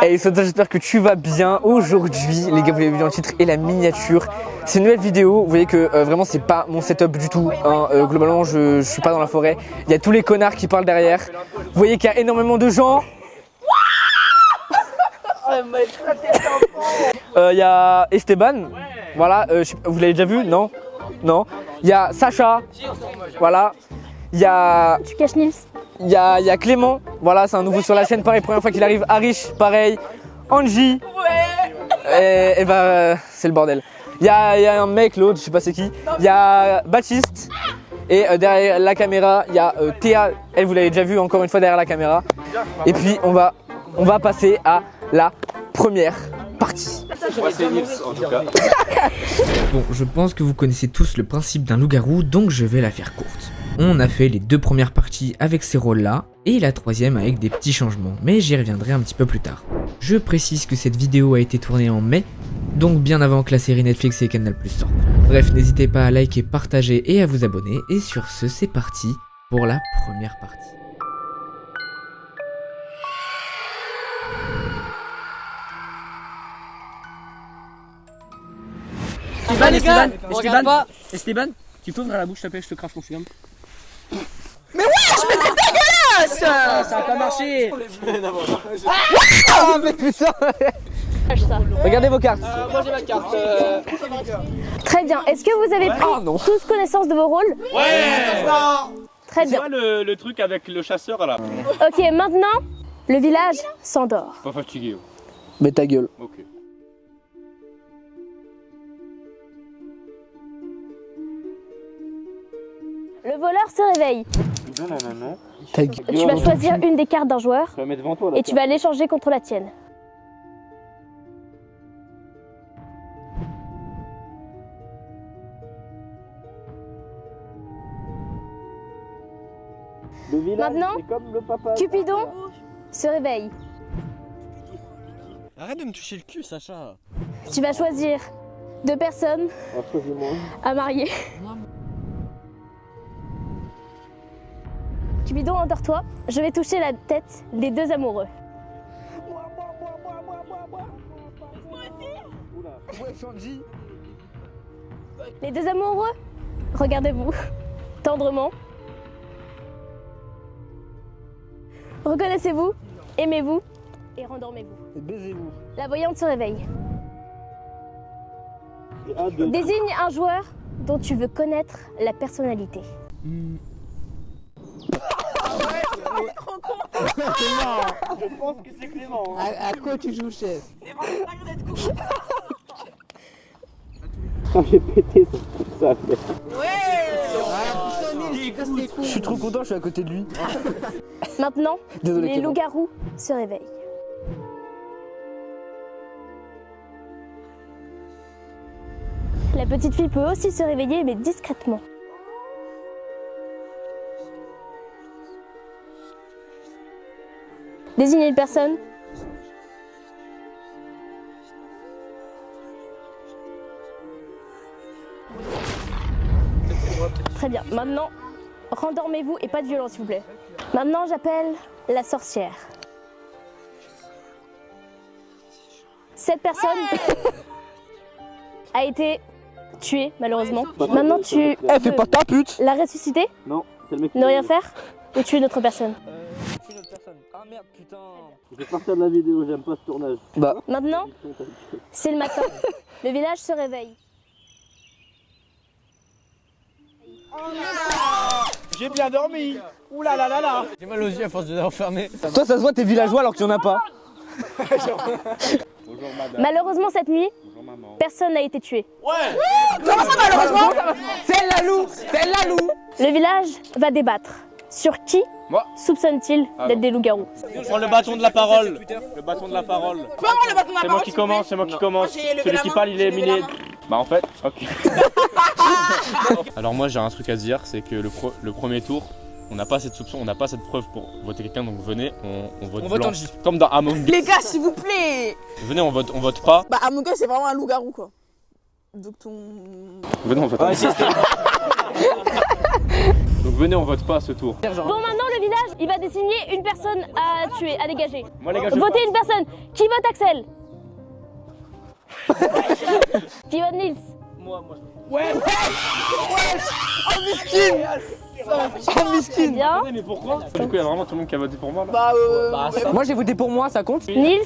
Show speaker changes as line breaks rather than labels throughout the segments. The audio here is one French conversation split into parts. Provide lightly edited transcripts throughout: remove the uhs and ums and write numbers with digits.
Hey Soda, j'espère que tu vas bien. Aujourd'hui, les gars, vous l'avez vu dans le titre et la miniature. C'est une nouvelle vidéo. Vous voyez que vraiment, c'est pas mon setup du tout. Hein. Globalement, je suis pas dans la forêt. Il y a tous les connards qui parlent derrière. Vous voyez qu'il y a énormément de gens. Il y a Esteban. Voilà, vous l'avez déjà vu? Non? Non. Il y a Sacha. Voilà. Il y a.
Tu caches Nils.
Il y a Clément, voilà, c'est un nouveau sur la chaîne, pareil, première fois qu'il arrive. Arish, pareil. Angie. Ouais. Et bah, c'est le bordel. Il y a un mec, l'autre, je sais pas c'est qui. Il y a Baptiste. Et derrière la caméra, il y a Théa. Elle, vous l'avez déjà vu encore une fois derrière la caméra. Et puis, on va passer à la première partie.
Moi, c'est Nils, en tout cas.
Bon, je pense que vous connaissez tous le principe d'un loup-garou, donc je vais la faire courte. On a fait les deux premières parties avec ces rôles-là, et la troisième avec des petits changements, mais j'y reviendrai un petit peu plus tard. Je précise que cette vidéo a été tournée en mai, donc bien avant que la série Netflix et Canal+ sortent. Bref, n'hésitez pas à liker, partager et à vous abonner, et sur ce, c'est parti pour la première partie.
Esteban, tu peux ouvrir la bouche, s'il te plaît, je te crache mon chewing.
Mais wesh, mais t'es dégueulasse!
Ça a pas marché! Ah, mais putain! Regardez vos cartes.
Moi j'ai ma carte.
Très bien. Est-ce que vous avez pris tous connaissance de vos rôles?
Ouais.
Très
C'est
bien.
quoi le truc avec le chasseur là?
Ok, maintenant, le village s'endort.
Pas fatigué.
Mais ta gueule.
Ok.
Le voleur se réveille.
Non.
Ta gueule.
Tu vas choisir une des cartes d'un joueur
Tu vas mettre devant toi là.
et tu vas l'échanger contre la tienne.
Le village,
Maintenant,
c'est comme le papa.
Cupidon se réveille.
Arrête de me toucher le cul, Sacha.
Tu vas choisir deux personnes à marier. Cupidon, endors-toi. Je vais toucher la tête des deux amoureux. Les deux amoureux, regardez-vous tendrement. Reconnaissez-vous, aimez-vous et rendormez-vous.
Baisez-vous.
La voyante se réveille. Désigne un joueur dont tu veux connaître la personnalité.
Je pense que c'est Clément.
À quoi tu joues, chef?
J'ai pété ça.
Je suis trop content, je suis à côté de lui.
Maintenant,
Désolé,
les
Clément.
loups-garous se réveillent. La petite fille peut aussi se réveiller, mais discrètement. Désignez une personne. Très bien. Maintenant, rendormez-vous et pas de violence, s'il vous plaît. Maintenant, j'appelle la sorcière. Cette personne a été tuée, malheureusement. Maintenant, tu
Eh, fais pas ta pute!
la ressusciter,
Non, c'est le mec.
ne rien faire ou tuer une autre personne.
Je suis une autre personne. Ah merde, putain!
Je vais partir de la vidéo, j'aime pas ce tournage.
Bah,
Maintenant, c'est le matin. Le village se réveille.
J'ai bien dormi. Ouh là là là là. J'ai mal aux yeux à force de les enfermer.
toi, ça se voit, t'es villageois alors qu'il y en a pas.
Bonjour madame.
Malheureusement, cette nuit,
Bonjour maman.
personne n'a été tué.
Comment ça, malheureusement?
C'est la loup! C'est la loup!
Le village va débattre. Sur qui
Moi.
soupçonne-t-il d'être des loups-garous?
Prends le bâton de la parole.
Le bâton de la parole.
Prends le bâton de la
C'est moi
parole,
qui
s'il vous plaît.
commence, c'est moi qui commence.
Moi, j'ai levé
Celui
la
qui
main,
parle, il est
j'ai levé la
miné.
main.
Bah en fait, ok. Alors moi j'ai un truc à dire, c'est que le premier tour, on n'a pas cette soupçon, on n'a pas cette preuve pour voter quelqu'un, donc venez, on vote blanc. Comme dans Among Us.
Les gars, s'il vous plaît.
Venez, on vote pas.
Bah, Among Us, c'est vraiment un loup-garou, quoi. Donc ton...
Venez, on vote pas. Donc venez, on vote pas à ce tour.
Bon, maintenant le village, il va désigner une personne à tuer, à dégager.
Moi les gars, je
Votez une personne. Qui vote Axel? Qui vote Nils?
Ouais.
Oh miskin.
Bien.
mais pourquoi? Du coup, il y a vraiment tout le monde qui a voté pour moi là.
Moi j'ai voté pour moi, ça compte?
Nils,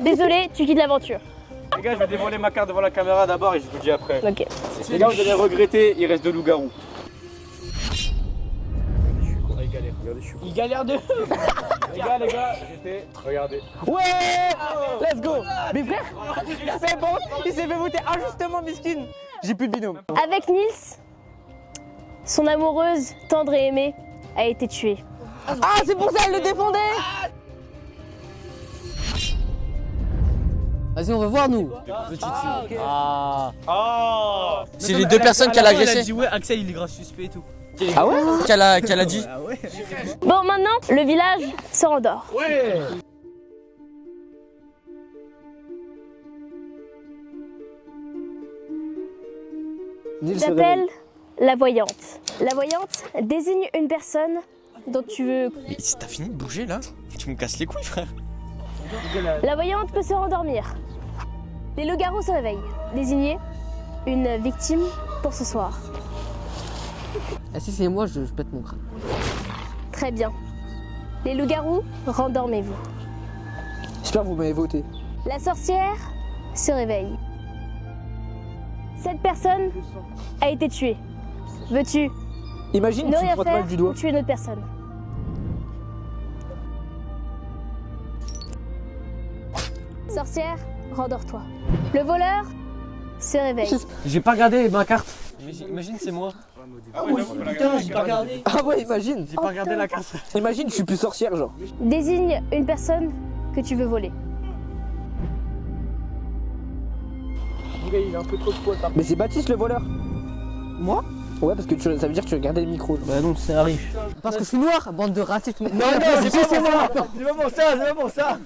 désolé, tu quittes l'aventure.
Les gars, je vais dévoiler ma carte devant la caméra d'abord et je vous dis après.
Ok.
Les gars, vous allez regretter, il reste 2 loups-garous.
Il galère de.
Les gars, j'étais. Regardez.
Ouais. Let's go. Mais frère, c'est bon, il s'est fait voter injustement miskin. J'ai plus de binôme.
Avec Nils, son amoureuse, tendre et aimée, a été tuée.
Ah c'est pour ça elle le défendait.
Vas-y, on va voir nous.
C'est les 2 personnes qu'elle a agressées.
Ouais, Axel il est grave suspect et tout.
Ah ouais?
Qu'elle a dit.
Bon, maintenant, le village se rendort.
Ouais.
J'appelle la voyante. La voyante désigne une personne dont tu veux.
Mais si t'as fini de bouger là, tu me casses les couilles, frère.
La voyante peut se rendormir. Les loups-garous se réveillent. Désignez une victime pour ce soir.
Ah si c'est moi, je pète mon crâne.
Très bien. Les loups-garous, rendormez-vous.
J'espère que vous m'avez voté.
La sorcière se réveille. Cette personne a été tuée. Veux-tu
Imagine
ne
tu
rien
te frottes mal
faire
du
ou
doigt.
tuer une autre personne? Sorcière, rendors-toi. Le voleur se réveille.
J'ai pas regardé ma carte. Imagine c'est moi. Putain, j'ai pas regardé.
Ah ouais, imagine.
J'ai pas regardé la carte.
Imagine, je suis plus sorcière genre.
Désigne une personne que tu veux voler.
Il a un peu trop de poids.
Mais c'est Baptiste le voleur.
Moi?
Ouais, parce que ça veut dire que tu regardais le micro.
Bah non, c'est Harry. Parce que je suis noir, bande de racistes. Non,
c'est pas moi.
C'est pas pour ça, c'est pas pour ça.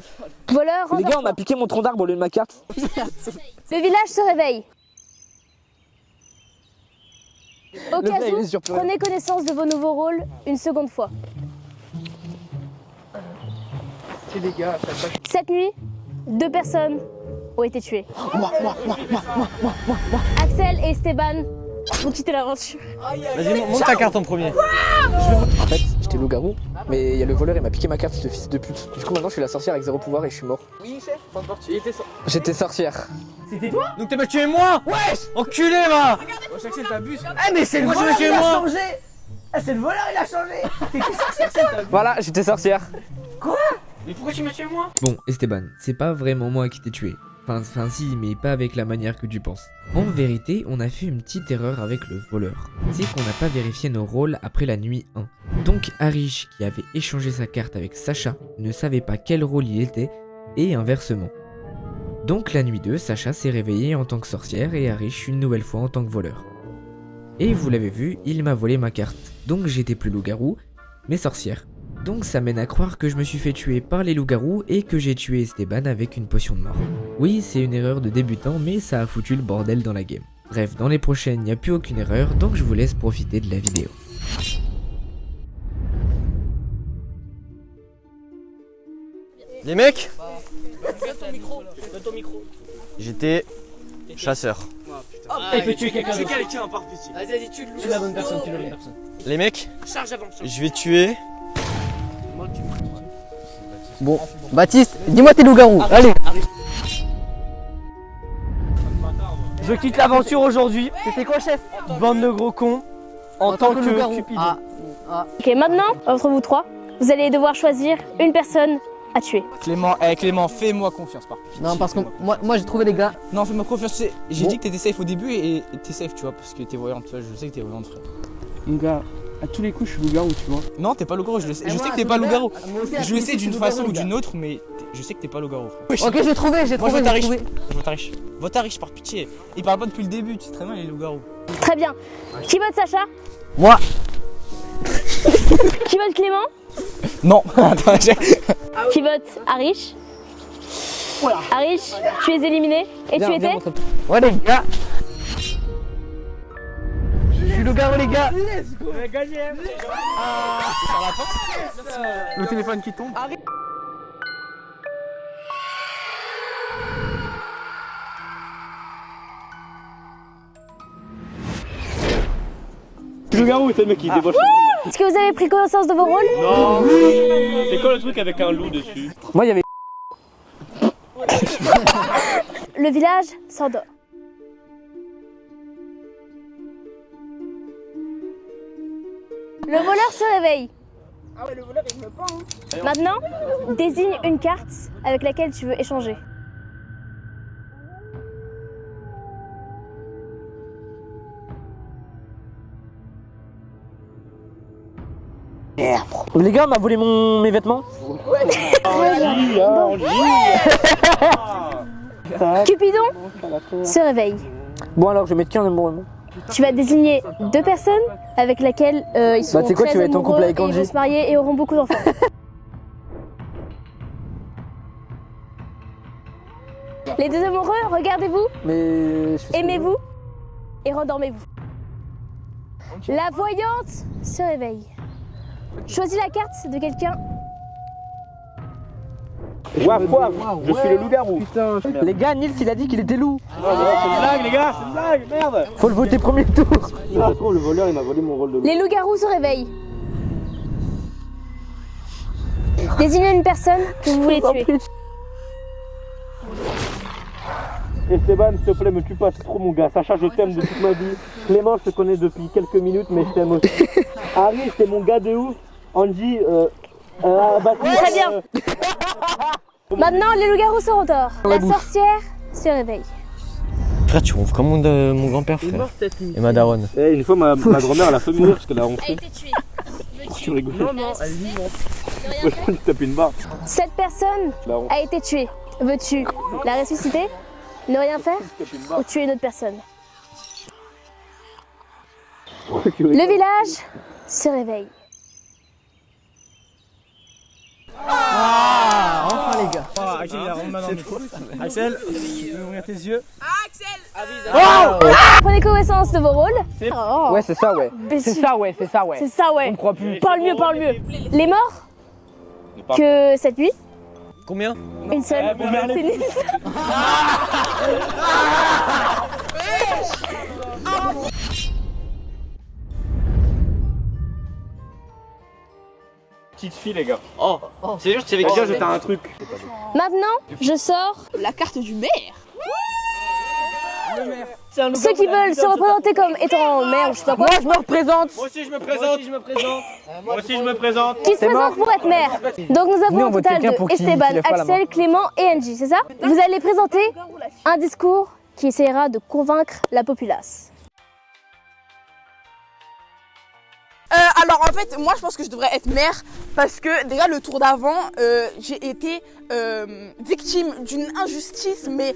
Voleur,
Les gars, on
rendors-toi.
a piqué mon tronc d'arbre au lieu de ma carte.
Le village se réveille. Au
Le
cas
vrai, il est
où,
surprenant.
prenez connaissance de vos nouveaux rôles une seconde fois.
Les gars,
Cette nuit, 2 personnes ont été tuées. Axel et Esteban, vous quittez l'aventure.
Vas-y, montre ta carte en premier.
En fait, j'étais loup-garou, mais il y a le voleur, il m'a piqué ma carte, ce fils de pute. Du coup, maintenant, je suis la sorcière avec 0 pouvoir et je suis mort.
Oui, chef, fin de partie.
J'étais sorcière.
C'était toi? Donc t'as pas tué moi? Wesh! Enculé, va! Wesh, Axel, t'abuses. Eh, mais c'est le voleur, il a changé! Ah, c'est le voleur, il a changé! T'étais sorcière, Axel, t'as vu?
Voilà, j'étais sorcière.
Mais pourquoi tu m'as tué moi?
Bon, Esteban, c'est pas vraiment moi qui t'ai tué. Enfin si, mais pas avec la manière que tu penses. En vérité, on a fait une petite erreur avec le voleur. C'est qu'on n'a pas vérifié nos rôles après la nuit 1. Donc Harish, qui avait échangé sa carte avec Sacha, ne savait pas quel rôle il était, et inversement. Donc la nuit 2, Sacha s'est réveillée en tant que sorcière et Harish une nouvelle fois en tant que voleur. Et vous l'avez vu, il m'a volé ma carte. Donc j'étais plus loup-garou, mais sorcière. Donc ça mène à croire que je me suis fait tuer par les loups-garous et que j'ai tué Esteban avec une potion de mort. Oui, c'est une erreur de débutant, mais ça a foutu le bordel dans la game. Bref, dans les prochaines, il n'y a plus aucune erreur, donc je vous laisse profiter de la vidéo.
Les mecs, j'étais chasseur.
Il peut tuer quelqu'un. C'est quelqu'un par pitié. Vas-y, tue la bonne personne, tue la bonne personne.
Les mecs, je vais tuer.
Bon, Baptiste, dis-moi tes loups-garous. Allez. Je quitte l'aventure aujourd'hui. C'était quoi, chef? Bande de gros cons. En tant que Cupidon.
Ok, maintenant, entre vous 3, vous allez devoir choisir une personne à tuer.
Clément, Clément, fais-moi confiance par contre.
Non, parce que moi j'ai trouvé les gars.
Non, fais-moi confiance. J'ai
Bon.
dit que t'étais safe au début et t'es safe, tu vois, parce que t'es voyante. Tu vois, je sais que t'es voyante, frère.
Mon gars, à tous les coups, je suis loup-garou, tu vois.
Non, t'es pas loup-garou, je le sais. Je sais que t'es pas loup-garou. Je le sais d'une façon ou d'une autre, mais je sais que t'es pas loup-garou, frère.
Ok, j'ai trouvé, j'ai
Moi,
trouvé.
je
j'ai trouvé.
vote à riche. Vote à riche par pitié. Il parle pas depuis le début, tu sais très bien, les loups-garous.
Très bien. Qui vote Sacha?
Moi.
Qui vote Clément?
Non, attends,
Qui vote Harish? Harish, tu es éliminé. Et tu étais?
Ouais, les gars. Je suis loup-garou, les gars.
On a gagné.
Le téléphone qui tombe.
Le loup-garou, c'est le mec qui débauche.
Est-ce que vous avez pris connaissance de vos rôles?
Non. C'est quoi le truc avec un loup dessus?
Moi, il y avait.
Le village s'endort. Le voleur se réveille.
Ah ouais, le voleur il me pend.
Maintenant, désigne une carte avec laquelle tu veux échanger.
Les gars, on m'a volé mes vêtements.
Cupidon se réveille.
Bon, alors, je vais mettre qui en amoureux?
Tu vas désigner deux personnes avec lesquelles ils sont
Bah, tu sais quoi,
très
tu vas être en couple
amoureux
avec
et ils
Angie.
vont se marier et auront beaucoup d'enfants. Les deux amoureux, regardez-vous,
Mais.
aimez-vous et rendormez-vous. La voyante se réveille. Choisis la carte de quelqu'un.
Waf, waf, je suis le loup-garou.
Putain,
Les gars, Nils, il a dit qu'il était loup.
C'est une blague, les gars, c'est une blague, merde.
Faut le voter premier tour.
Ça se trouve, le voleur, il m'a volé mon rôle de loup.
Les loups-garous se réveillent. Désignez une personne que vous voulez tuer.
Esteban, s'il te plaît, me tue pas, c'est trop mon gars. Sacha, je t'aime de toute ma vie. Clément, je te connais depuis quelques minutes, mais je t'aime aussi. Harry, c'est mon gars de ouf. Angie,
Très bien. Maintenant, les loups-garous se rendorment. La sorcière se réveille.
Frère, tu ronfles comme mon grand-père, frère. Et ma daronne.
une fois, ma grand-mère, elle a fait mourir parce qu'elle a ronflé.
été tuée.
Tu rigoles.
non, elle est vivante.
Moi, je lui tape une barre.
Cette personne
La honte.
a été tuée. Veux-tu la ressusciter, ne rien faire ou tuer une autre personne? Le village se réveille.
Ah, enfin les gars.
Ah, Axel, il a rendu ma dans le micro. Axel, tu peux ouvrir tes yeux.
Prenez connaissance de vos rôles. Oh,
Ouais, c'est ça, ouais.
imbécile.
C'est ça, ouais, c'est ça, ouais.
C'est ça, ouais.
On croit plus.
Parle mieux, parle mieux. Les morts que cette nuit,
Combien?
une seule. C'est Nils.
Petite fille, les gars.
Oh, c'est juste, c'est avec
Les gars, j'étais un truc.
Maintenant, je sors
La carte du maire.
ceux qui veulent se représenter comme étant maire ou je sais pas quoi.
Moi, je me représente.
Moi aussi, je me présente. Moi aussi, je me présente.
Qui se présente pour être maire. Donc nous
Venez,
avons
on
un
vote
total
quelqu'un pour
de
qu'il
Esteban,
lève pas la
Axel,
main.
Clément et Angie, c'est ça? Vous allez présenter un discours qui essaiera de convaincre la populace.
Alors en fait, moi je pense que je devrais être maire parce que déjà le tour d'avant, j'ai été victime d'une injustice, mais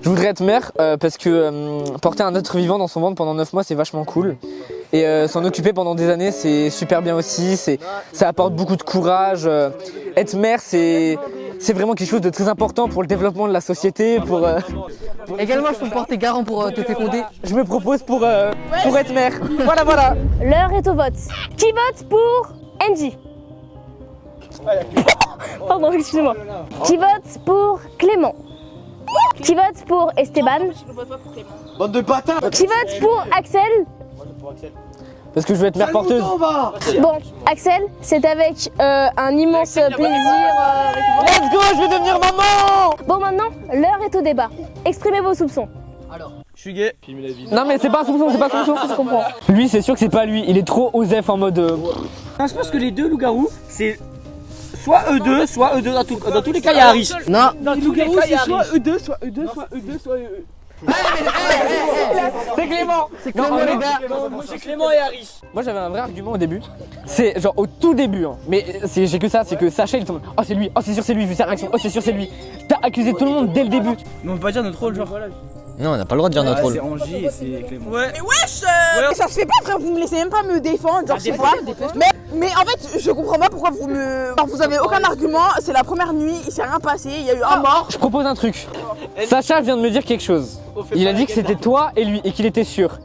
Je voudrais être maire parce que porter un être vivant dans son ventre pendant 9 mois, c'est vachement cool. Et s'en occuper pendant des années, c'est super bien aussi. Ça apporte beaucoup de courage. Être maire, c'est vraiment quelque chose de très important pour le développement de la société.
Également, je peux me porter garant pour te féconder.
Je me propose pour être maire. Voilà, voilà.
L'heure est au vote. Qui vote pour Angie? Pardon, excusez-moi. Qui vote pour Clément? Qui vote pour Esteban?
Bande de bâtards!
Qui vote pour Axel?
Parce que je veux être mère porteuse.
Bon, Axel, c'est avec un immense plaisir. Avec moi.
Let's go, je vais devenir maman.
Bon, maintenant, l'heure est au débat. Exprimez vos soupçons.
Je suis gay.
Non mais c'est pas un soupçon, c'est pas un soupçon.
Je comprends.
Lui, c'est sûr que c'est pas lui. Il est trop osef en mode.
Je pense que les deux loups-garous, c'est soit eux deux dans tous les cas, il y a Harry.
Non.
Dans tous les cas, il y a soit eux deux, soit eux.
C'est Clément.
C'est Clément, les gars.
Moi, c'est Clément et Harry.
Moi j'avais un vrai argument au début. C'est genre au tout début, hein. Mais j'ai que ça, c'est que Sacha il tombe. Oh c'est lui, oh c'est sûr c'est lui vu sa réaction, oh c'est sûr c'est lui. T'as accusé tout le monde dès le début.
Mais on peut pas dire notre rôle, genre.
Non, on n'a pas le droit de dire notre rôle.
C'est Angie et c'est Clément.
Ouais.
Mais wesh, ça se fait pas, frère, vous me laissez même pas me défendre, genre je sais pas. Mais en fait, je comprends pas pourquoi vous me... Alors, vous avez aucun argument, c'est la première nuit, il s'est rien passé, il y a eu un mort.
Je propose un truc. Sacha vient de me dire quelque chose. Il a dit que c'était toi et lui et qu'il était sûr.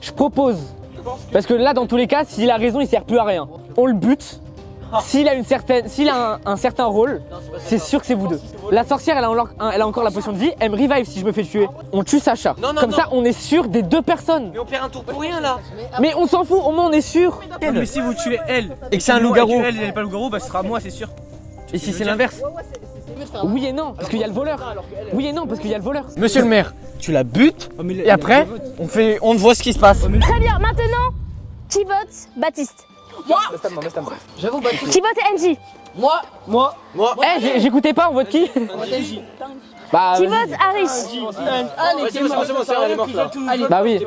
Je propose, parce que là dans tous les cas, s'il a raison, il sert plus à rien. On le bute. S'il a un certain rôle, c'est sûr que c'est vous deux. La sorcière, elle a encore la potion de vie, elle me revive si je me fais tuer. On tue Sacha. Comme ça, on est sûr des deux personnes.
Mais on perd un tour pour rien là.
Mais on s'en fout, au moins on est sûr.
Mais si vous tuez elle
Et que c'est un loup-garou.
Elle n'est pas loup-garou, bah ce sera moi, c'est sûr.
Et si c'est l'inverse? Oui et non, parce qu'il y a le voleur. Oui et non, parce qu'il y a le voleur.
Monsieur le maire, tu la butes et après, on voit ce qui se passe.
Très bien, maintenant, qui vote Baptiste?
J'avoue,
Qui vote Angie?
moi. Eh, j'écoutais pas, on vote qui? Bah,
Qui vote Harish?
bah oui.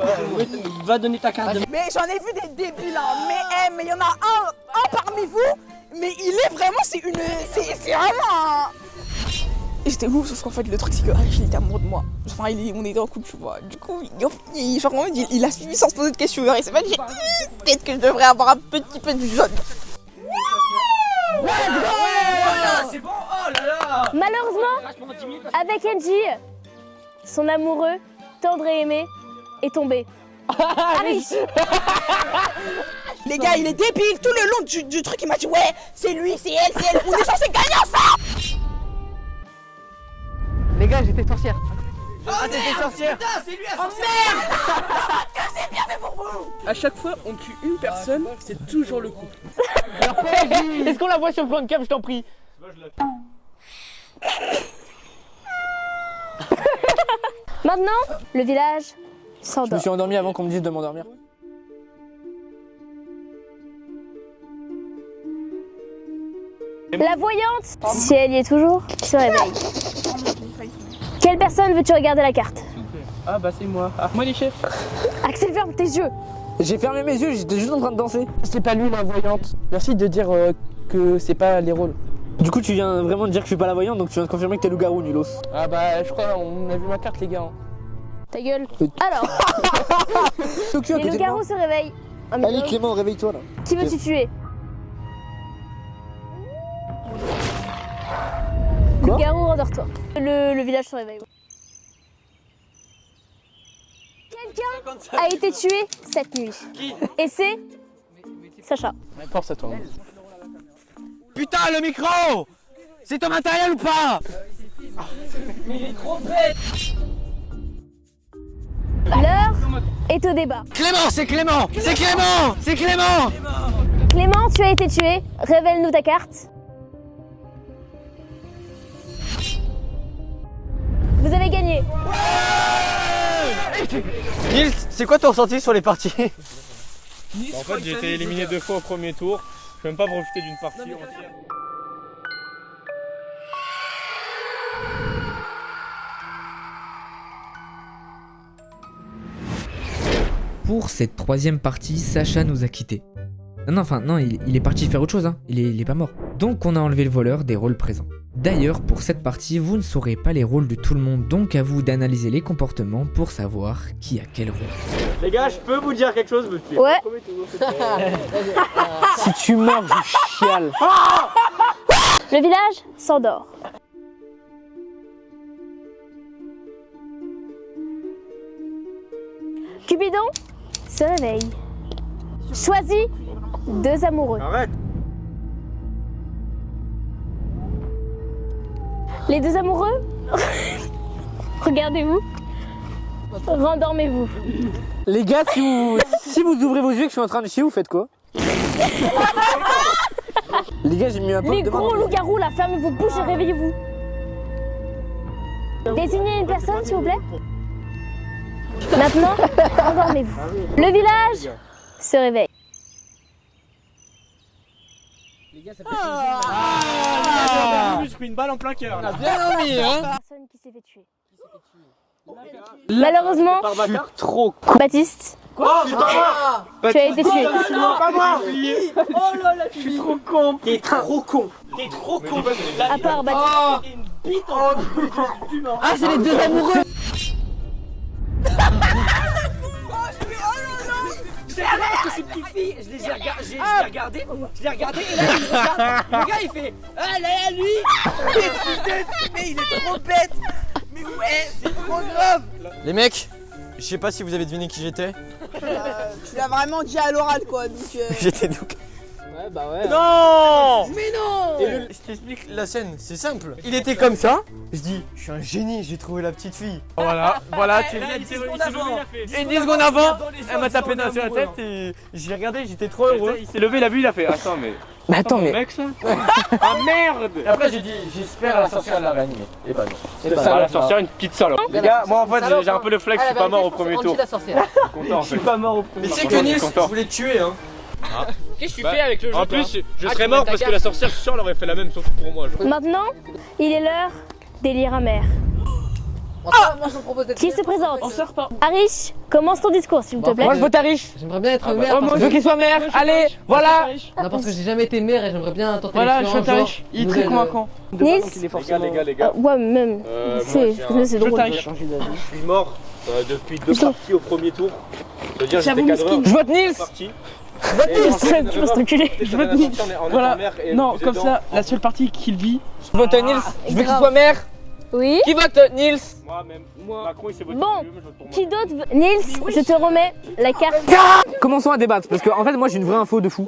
Va donner ta carte de...
Mais j'en ai vu des débiles là, mais il y en a un parmi vous, mais il est vraiment, c'est vraiment un... Et j'étais ouf, sauf qu'en fait le truc c'est que Harish il était amoureux de moi. Enfin on était en couple, tu vois. Du coup, il a suivi sans se poser de questions. Il s'est pas dit peut-être que je devrais avoir un petit peu de jaune.
C'est bon, oh là là.
Malheureusement, avec Angie, son amoureux, tendre et aimé, est tombé. Harish.
Les gars, il est débile. Tout le long du truc, il m'a dit ouais, c'est lui, c'est elle. On est censé gagner ensemble.
Les gars, j'étais sorcière.
Ah, t'étais sorcière. Putain, c'est lui la sorcière.
C'est bien fait pour vous.
À chaque fois, on tue une personne, c'est toujours le couple.
Est-ce qu'on la voit sur le plan de cam, je t'en prie?
Maintenant, le village
Je me
s'endort.
suis endormi avant qu'on me dise de m'endormir.
La voyante, si elle y est toujours, se réveille. Quelle personne veux-tu regarder la carte?
Ah bah c'est moi. Ah, moi les chefs.
Axel, ferme tes yeux.
J'ai fermé mes yeux, j'étais juste en train de danser.
C'est pas lui la voyante. Merci de dire que c'est pas les rôles.
Du coup, tu viens vraiment de dire que je suis pas la voyante, donc tu viens de confirmer que t'es loup-garou, nulos.
Ah bah je crois, on a vu ma carte les gars.
Ta gueule. Alors, les loups-garous se réveillent.
Allez Clément, réveille-toi là.
Qui veux-tu tuer?
Quoi?
Loup-garou, rendors-toi. Le village se réveille. Quelqu'un a été tué cette nuit. Et c'est Sacha.
Force à toi.
Putain, le micro. C'est ton matériel ou pas?
L'heure est au débat.
Clément, c'est Clément. C'est Clément. C'est Clément.
Clément, tu as été tué. Révèle-nous ta carte. Vous avez gagné.
Nils, c'est quoi ton ressenti sur les parties?
En fait, j'ai été éliminé 2 fois au premier tour. Je peux même pas profiter d'une partie entière.
Pour cette troisième partie, Sacha nous a quittés. Non, il est parti faire autre chose, hein. Il est pas mort. Donc on a enlevé le voleur des rôles présents. D'ailleurs, pour cette partie, vous ne saurez pas les rôles de tout le monde, donc à vous d'analyser les comportements pour savoir qui a quel rôle.
Les gars, je peux vous dire quelque chose, monsieur?
Ouais.
Si tu meurs, je chiale.
Le village s'endort. Cupidon se réveille. Choisis 2 amoureux.
Arrête.
Les 2 amoureux, regardez-vous, rendormez-vous.
Les gars, si vous ouvrez vos yeux et que je suis en train de chier, vous faites quoi? Les gars, j'ai mis un peu
Les
de
gros loups-garous, là, fermez vos bouches et réveillez-vous. Désignez une personne, s'il vous plaît. Maintenant, endormez-vous. Le village se réveille.
Je me suis pris une balle en plein cœur.
Personne qui s'est fait tuer. Malheureusement,
Je suis trop
Baptiste, tu as été tué.
Pas moi.
Je suis trop con.
T'es trop con. T'es trop con.
À part Baptiste.
Ah, c'est les 2 amoureux.
ces petites filles, je les ai regardées, et là il me regarde, le gars il fait ah là lui, mais il est trop bête. Mais ouais, c'est trop grave.
Les mecs, je sais pas si vous avez deviné qui j'étais.
Tu l'as vraiment dit à l'oral quoi, donc.
J'étais donc.
Ouais, bah ouais.
Non!
Mais non!
Je t'explique la scène, c'est simple. Il était comme ça. Je dis, je suis un génie, j'ai trouvé la petite fille. Voilà, tu
Une 10 secondes avant.
Et 10 secondes avant, elle m'a tapé sur la tête et j'ai regardé, j'étais trop heureux.
Il s'est levé, il a vu, il a fait attends, mais.
Mais attends, mais.
Mec, ça. Ah merde!
Et après j'ai dit, j'espère la sorcière l'a réanimée. Et bah non.
C'est ça, la sorcière, une petite salope. Les gars, moi en fait, j'ai un peu le flex, je suis pas mort au premier tour. Je suis content en fait.
Pas mort au premier.
Mais tu sais que Nils, je voulais te tuer hein.
Qu'est-ce que tu fais avec le jeu?
En plus, je serais mort parce que la sorcière, je suis sûr, elle aurait fait la même, sauf pour moi.
Maintenant, il est l'heure des lire amers. Qui se présente?
On sort pas.
Arish, commence ton discours s'il te plaît.
Moi je vote Arish.
J'aimerais bien être maire.
Je veux qu'il soit maire. Allez, voilà.
Non, parce que j'ai jamais été maire et j'aimerais bien tenter
Voilà, je
l'expérience,
suis
genre,
Arish. Il est très
nouvelle,
convaincant.
Nils,
Les gars.
ouais, même. C'est drôle.
Je suis mort depuis 2 parties au premier tour. C'est-à-dire
J'avoue,
j'étais cadreur.
Je vote Nils.
Partie.
Tu vas se reculer.
Je vote Nils. Voilà. Non, comme ça, la seule partie qu'il vit.
Je vote Nils. Je veux qu'il soit maire.
Oui.
Qui vote Nils?
Moi-même. Macron, il s'est voté
Bon,
pour lui, mais je vote pour moi.
qui d'autre? Nils, je te remets la carte.
Commençons à débattre parce que en fait moi j'ai une vraie info de fou.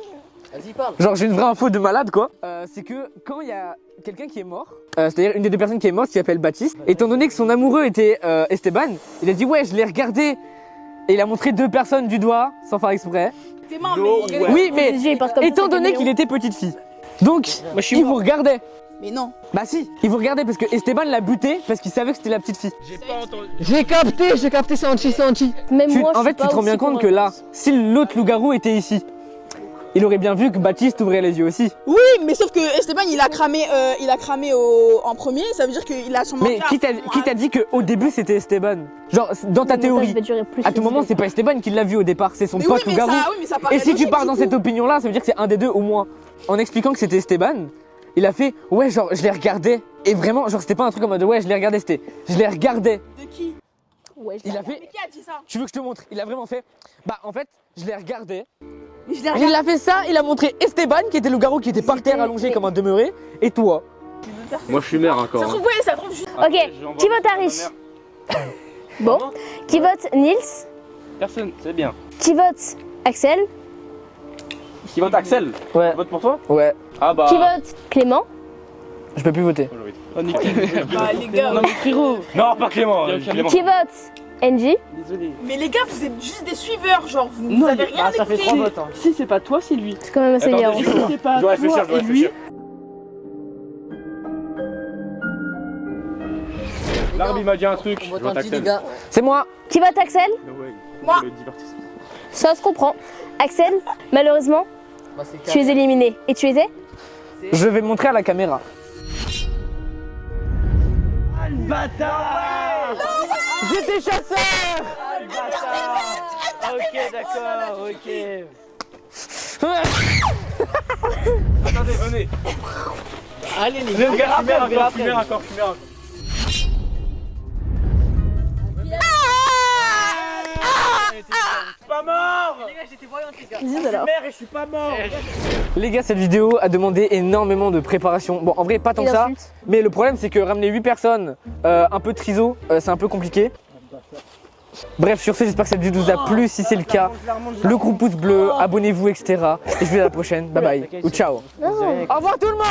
Vas-y, parle.
Genre j'ai une vraie info de malade quoi. C'est que quand il y a quelqu'un qui est mort, c'est-à-dire une des 2 personnes qui est morte qui s'appelle Baptiste, étant donné que son amoureux était Esteban, il a dit ouais je l'ai regardé et il a montré 2 personnes du doigt sans faire exprès.
T'es mort, mais.
Oui mais
Il passe comme ça,
étant
c'est
donné
mignon.
qu'il était petite fille, donc il vous regardait.
Mais non.
Bah si, il vous regardait parce que Esteban l'a buté parce qu'il savait que c'était la petite fille.
J'ai pas entendu.
J'ai capté, c'est Anchi.
Même moi,
En fait tu te rends bien compte que là, si l'autre loup-garou était ici, il aurait bien vu que Baptiste ouvrait les yeux aussi.
Oui, mais sauf que Esteban il a cramé en premier, ça veut dire qu'il a son
Mais qui t'a dit qu'au début c'était Esteban? Genre dans ta théorie, à tout moment c'est pas Esteban qui l'a vu au départ, c'est son
Mais
pote
oui, mais
loup-garou.
ça, oui, mais ça paraît
Et si tu
logique,
pars
du
dans
coup.
cette opinion là, ça veut dire que c'est un des 2 au moins. En expliquant que c'était Esteban, il a fait ouais genre je l'ai regardé et vraiment genre c'était pas un truc en mode ouais je l'ai regardé, c'était je l'ai regardé.
De qui?
Ouais,
Il a fait
Mais qui a dit ça?
tu veux que je te montre? Il a vraiment fait bah en fait je l'ai regardé.
Mais je l'ai
Il
regardé.
a fait ça, il a montré Esteban qui était loup-garou qui était par terre allongé comme un demeuré et toi.
Moi, je suis maire
Ça
encore.
trouve, oui, ça trouve juste.
Ok, qui vote Arish? Bon. Qui vote Nils?
Personne, c'est bien.
Qui vote Axel?
Qui vote Axel?
Ouais.
Vote pour toi?
Ouais.
Ah bah.
Qui vote Clément?
Je peux plus voter.
Bah, les gars.
Non, mais frérot.
Non, pas Clément. Clément.
Qui vote NJ?
Désolé.
Mais les gars, vous êtes juste des suiveurs, genre vous
Non,
avez rien
ça fait
écouté.
3 votes. Hein. Si c'est pas toi, c'est lui.
C'est quand même assez
Attends,
bien.
je-
Si c'est pas
Je dois
toi
réfléchir, je dois
et lui.
réfléchir. L'arbitre m'a dit un truc.
On
Je
vote
vote
Anchi, les
Axel.
gars.
C'est moi.
Qui vote Axel?
Moi.
Le divertissement.
Ça se comprend. Axel, malheureusement,
Bah, c'est
tu es éliminé. Et tu étais?
Je vais montrer à la caméra. J'étais chasseur.
Ok, d'accord, ok.
Attendez, venez.
Allez, les
Les gars, je suis maire
verra
encore, je suis maire encore, je suis maire encore. Pas mort!
Dis alors.
Mère et je suis pas mort.
Les gars, cette vidéo a demandé énormément de préparation. Bon, en vrai, pas tant que ça. Mais le problème, c'est que ramener 8 personnes, un peu triso, c'est un peu compliqué. Bref, sur ce, j'espère que cette vidéo vous a plu. Si c'est le cas, le gros pouce bleu, abonnez-vous, etc. Et je vous dis à la prochaine. Bye bye ou ciao. Au revoir tout le monde!